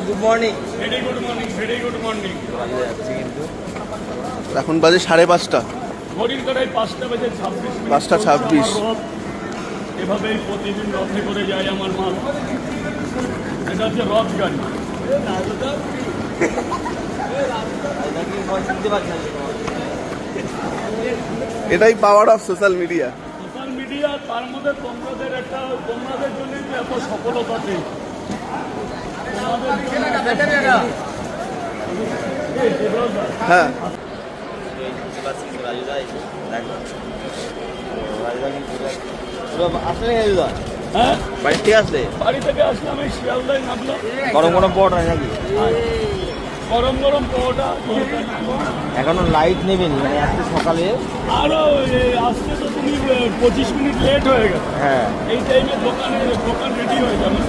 Good morning. Very good morning, very good morning. যাচ্ছি কিন্তু এখন বাজে 5:30। ঘড়ির কাটায় 5টা বেজে 26 মিনিট। 5:26। আমার রথ এভাবেই প্রতিদিন রথে করে যায় আমার মাল। এটা হচ্ছে রথ গাড়ি। চিনতে পারছি না। এটাই power of social media. Social media, তার মধ্যে তোমাদের জন্য এত সফলতা পেয়ে হ্যাঁ, আসলে রাজুদা হ্যাঁ, বাড়ি থেকে আসলে বাড়ি থেকে আসলাম, এই শিয়ালদায় নামলাম। গরম গরম পড়া নাকি? গরম গরম পাওয়াটা এখনো লাইট নেবেনি, মানে আজকে সকালে। আরো আসতে তো তুমি 25 মিনিট লেট হয়ে গেল। হ্যাঁ, এই টাইমে দোকান রেডি হয়ে যাবে।